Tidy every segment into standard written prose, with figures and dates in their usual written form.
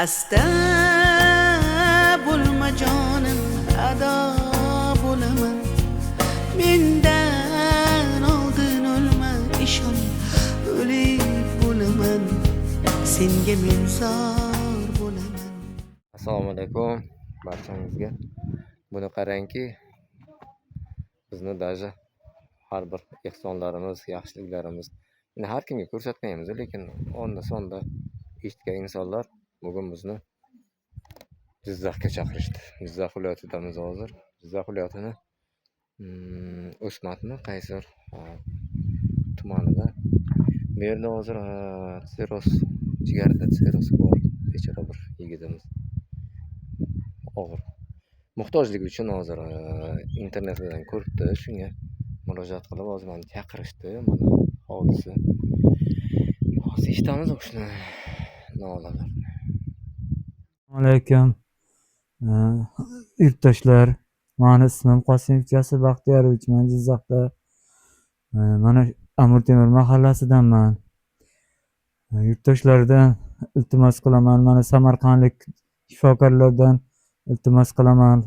Hasta bo'lma jonim, ado bo'laman. Mendan oldin o'lma, ishon, o'lik bo'laman. Senga men zor bo'laman. Assalomu alaykum barchangizga. Buni qarangki, bizni даже har bir ehsonlarimiz, yaxshiliklarimiz har kimga ko'rsatmaymiz, lekin onda sonda eshitgan insonlar bugun bizni Jizzaxga chaqirishdi. Jizzax viloyatidamiz hozir. Jizzax viloyatini O'smatmi, Qaysar tumanida. Bu yerda hozir sirroz, jigarda sirroz bor bechora bir yigitimiz. Og'ir muhtojligi uchun hozir internetdan ko'ribdi, shunga murojaat qilib hozir meni chaqirishdi. Mana hodisa. Hozir eshitamiz o'shani nolalarni. Assalomu alaykum yurtdoshlar. Mani ismim Qosimov Jasur Baxtiyorovich. Men Jizzaxda mana Amir Temur mahallasidanman. Yurtdoshlardan iltimos qilaman, mana samarqandlik shifokorlardan iltimos qilaman.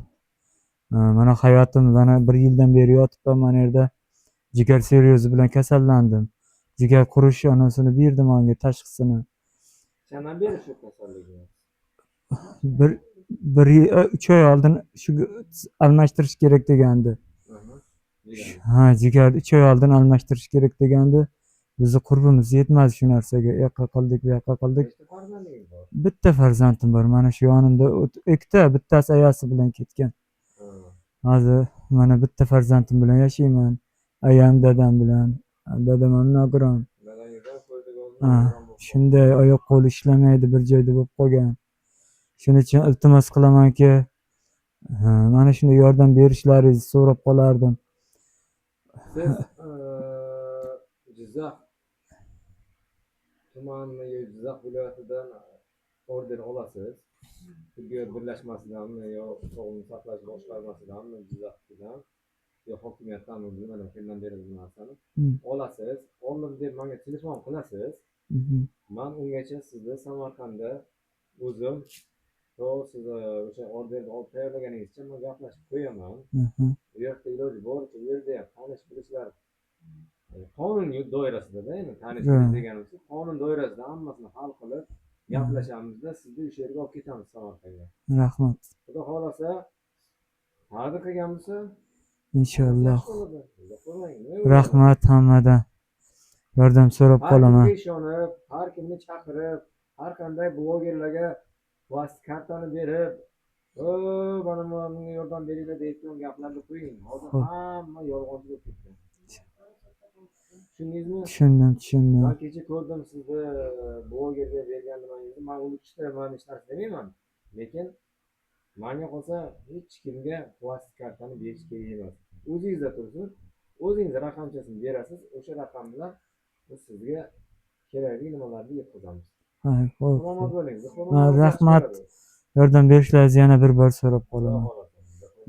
Mana hayotim, mana 1 yildan beri yotibman mana yerda. Jigar sirrozi bilan kasallandim. Jigar qurishi, anasini berdi menga tashxisini. Qachondan beri shu kasallik? 3 oy oldin shu almashtirish kerak degandi. Jigar 3 oy oldin almashtirish kerak degandi. Bizni qurbimiz yetmadi shu narsaga. Yoqqa qildik, bu yoqqa qildik. Bitta farzandim bor. Mana shu yonimda ikkita, bittasi ayasi bilan ketgan. Hozir mana bitta farzandim bilan yashayman. Ayam dadam bilan. Dadam ham nogiron. Shunday oyoq qo'li ishlamaydi, bir joyda bo'lib qolgan. Shuning uchun iltimos qilamanki, mana shunday yordam berishlaringizni so'rab qolardim. Siz Jizzax tumani, Jizzax viloyatidan orden olasiz. Tibbiyot birlashmasidanmi yo sog'liqni saqlash boshqarmasidanmi, Jizzaxdan yo hokimiyatdanmi, bilmadim kimdan beri bu narsani olasiz. Oldim deb menga telefon qilasiz. Men ungacha sizni Samarqandda o'zim siz o'sha orderni olib tayyorlaganingizcha men gaplashib qo'yaman. Bu yerda iloji boricha u yerda tanish bilishlar qonun doirasida, ya'ni tanish bilish deganimiz qonun doirasida hammasini hal qilib gaplashamizda sizni o'sha yerga olib ketamiz Samarqandga. Rahmat. Xudo xolasa va'da qilgan bo'lsa inshaalloh. Rahmat hammadan. Yordam so'rab qolaman. Ishonib, har kimni chaqirib, har qanday blogerlarga plastik kartani berib, mana yordam beringlar deyotgan gaplarni qo'ying. Hozir hamma yolg'onchi bo'lib ketdi. Tushundingizmi? Tushundim. Men kecha ko'rdim sizni blogerga berganligingizni. Men uni ishlayman, hech narsa demayman. Lekin menga qolsa hech kimga plastik kartani berish kerak emas. O'zingizda tursin, o'zingiz raqamchasini berasiz, o'sha raqam bilan biz sizga kerakli nimalarni yetkazamiz. Salomat bo'ling. Rahmat. Yordam berishlaringizni yana bir bor so'rab qolaman.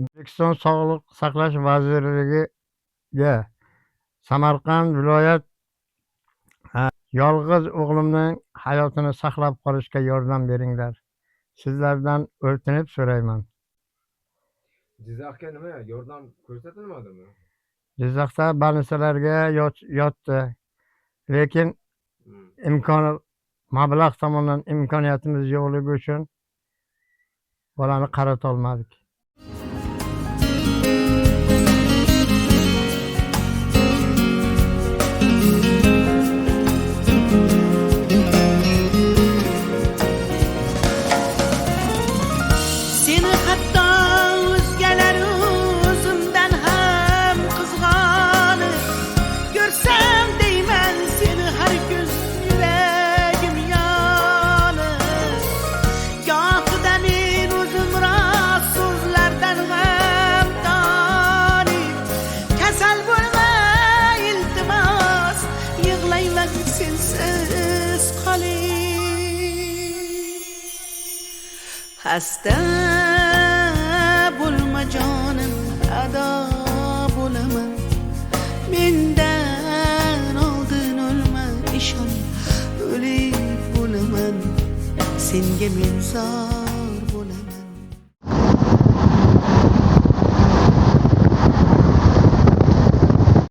O'zbekiston Sog'liqni saqlash vazirligiga Samarqand viloyat yolg'iz o'g'limning hayotini saqlab qolishga yordam beringlar. Sizlardan o'tinib so'rayman. Jizzaxga nima yordam ko'rsatilmadimi? Jizzaxda больницаlarga yotdi. Lekin mablag' tomonidan imkoniyatimiz yo'qligi uchun bolani qarata olmadik. Seni hatto o'zgalar o'zimdan ham qizg'onib ko'rsam deyman, seni har kun yuragim yonib. Gohida men o'zim rost so'zlardan ham tonib, kasal bo'lma iltimos, yig'layman sensiz qolib. Hasta bo'lma jonim, ado bo'laman. Mendan oldin o'lma, ishon, o'lik bo'laman. senga men zor